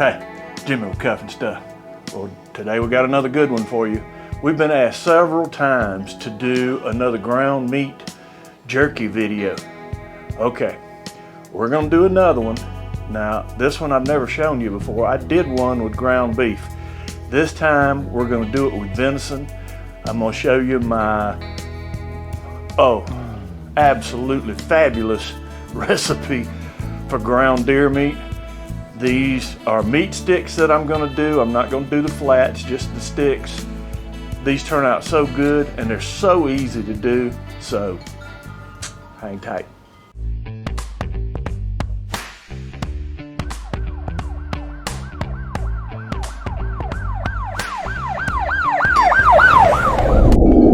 Hey, Jimmy with Cuff and Stuff. Well, today we got another good one for you. We've been asked several times to do another ground meat jerky video. Okay, we're gonna do another one. Now, this one I've never shown you before. I did one with ground beef. This time we're gonna do it with venison. I'm gonna show you my, absolutely fabulous recipe for ground deer meat. These are meat sticks that I'm gonna do. I'm not gonna do the flats, just the sticks. These turn out so good and they're so easy to do, so hang tight.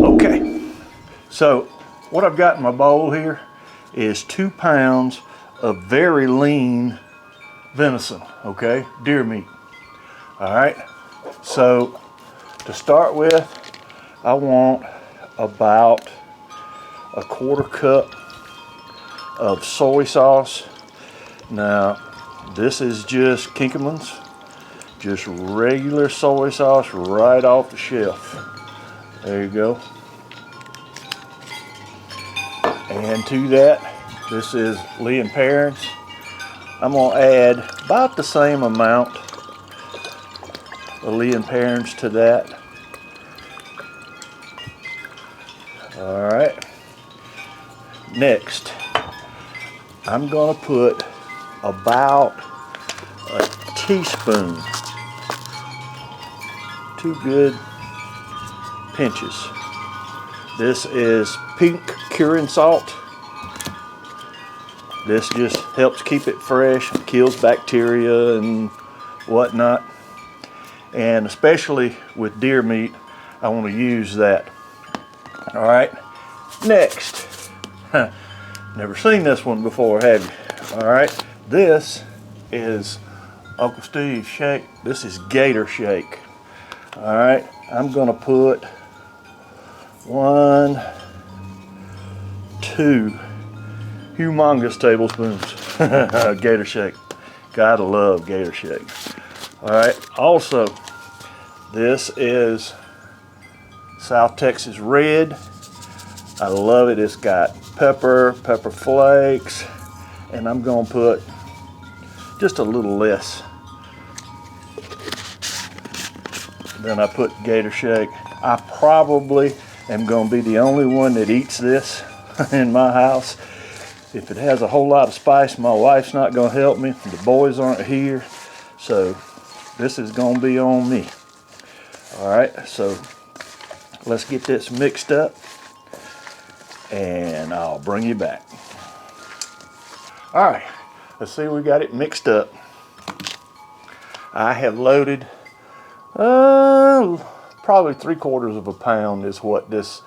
Okay, so what I've got in my bowl here is 2 pounds of very lean venison, okay, deer meat. All right, so to start with, I want about a 1/4 cup of soy sauce. Now, this is just Kinkelman's, just regular soy sauce right off the shelf. There you go. And to that, this is Lee & Perrins. I'm gonna add about the same amount of Lee & Perrins to that. All right. Next, I'm gonna put about a teaspoon, 2 good pinches. This is pink curing salt. This just helps keep it fresh, kills bacteria and whatnot. And especially with deer meat, I want to use that. All right, next, never seen this one before, have you? All right, this is Uncle Steve's shake. This is gator shake. All right, I'm gonna put 1, 2 humongous tablespoons gator shake. Gotta love gator shake. All right, also, this is South Texas red. I love it. It's got pepper flakes, and I'm gonna put just a little less than I put gator shake. I probably am gonna be the only one that eats this in my house. If it has a whole lot of spice, my wife's not gonna help me. The boys aren't here, so this is gonna be on me. All right, so let's get this mixed up and I'll bring you back. All right, let's see, we got it mixed up. I have loaded probably 3/4 of a pound is what this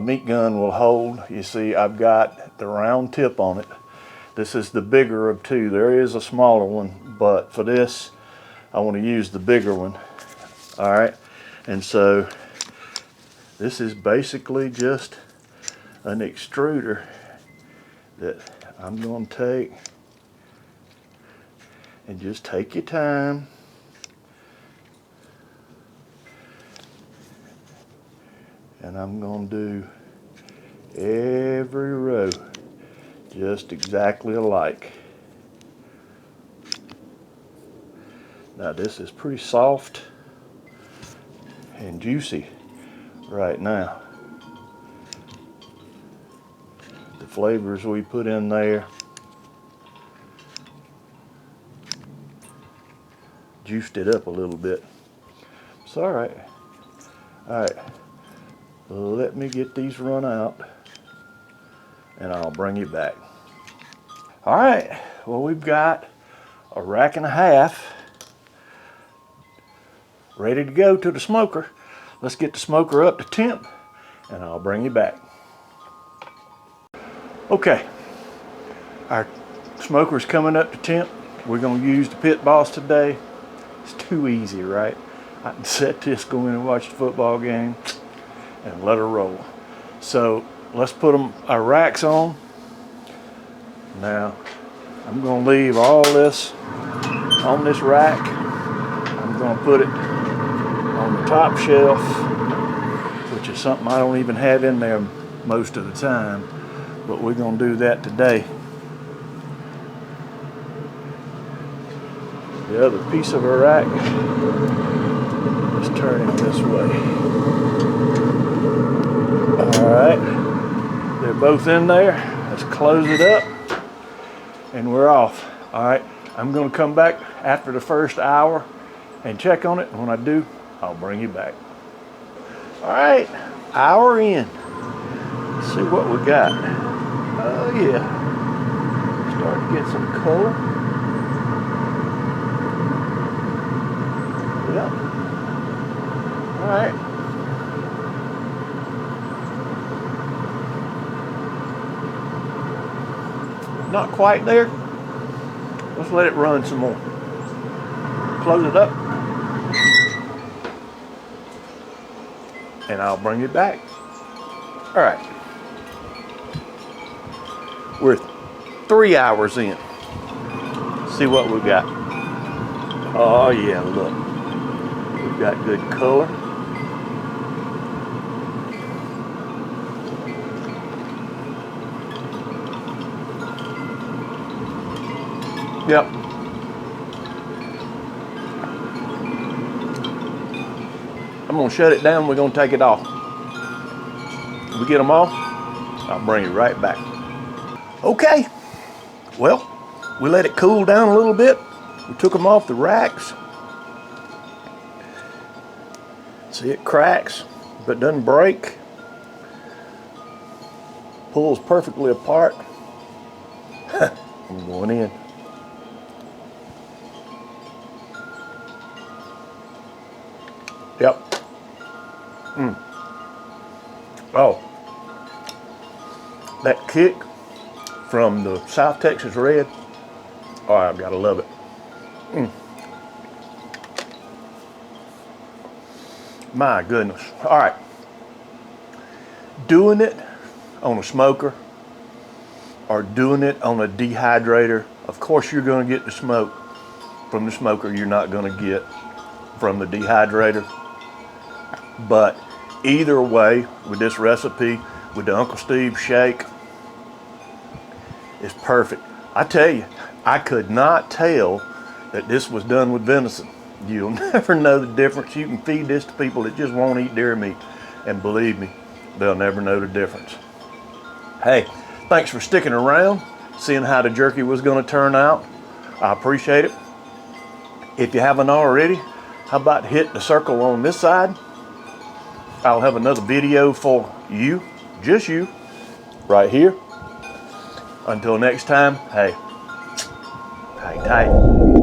meat gun will hold. You see, I've got the round tip on it. This is the bigger of 2. There is a smaller one, but for this, I want to use the bigger one. All right, and so this is basically just an extruder that I'm going to take, and just take your time. And I'm going to do every row just exactly alike. Now this is pretty soft and juicy right now. The flavors we put in there juiced it up a little bit. It's all right. All right. Let me get these run out and I'll bring you back. All right, well, we've got a 1.5 racks ready to go to the smoker. Let's get the smoker up to temp and I'll bring you back. Okay, our smoker's coming up to temp. We're gonna use the Pit Boss today. It's too easy, right? I can set this, go in and watch the football game and let her roll. So let's put our racks on. Now I'm going to leave all this on this rack. I'm gonna put it on the top shelf, which is something I don't even have in there most of the time, but we're gonna do that today. The other piece of our rack is turning this way. All right, they're both in there. Let's close it up and we're off. All right, I'm gonna come back after the first hour and check on it. And when I do, I'll bring you back. All right, hour in. Let's see what we got. Oh yeah, starting to get some color. Yep. All right. Not quite there. Let's let it run some more. Close it up. And I'll bring it back. All right. We're 3 hours in. See what we got. Oh yeah, look. We've got good color. Yep. I'm gonna shut it down. We're gonna take it off. If we get them off, I'll bring it right back. Okay. Well, we let it cool down a little bit. We took them off the racks. See, it cracks, but doesn't break. Pulls perfectly apart. I'm going in. Yep. Oh, that kick from the South Texas Red. Oh, I've got to love it. My goodness. All right. Doing it on a smoker or doing it on a dehydrator, of course you're going to get the smoke from the smoker you're not going to get from the dehydrator. But either way, with this recipe, with the Uncle Steve shake, it's perfect. I tell you, I could not tell that this was done with venison. You'll never know the difference. You can feed this to people that just won't eat deer meat, and believe me, they'll never know the difference. Hey, thanks for sticking around, seeing how the jerky was going to turn out. I appreciate it. If you haven't already, how about hit the circle on this side? I'll have another video for you, just you, right here. Until next time, hey, hang tight.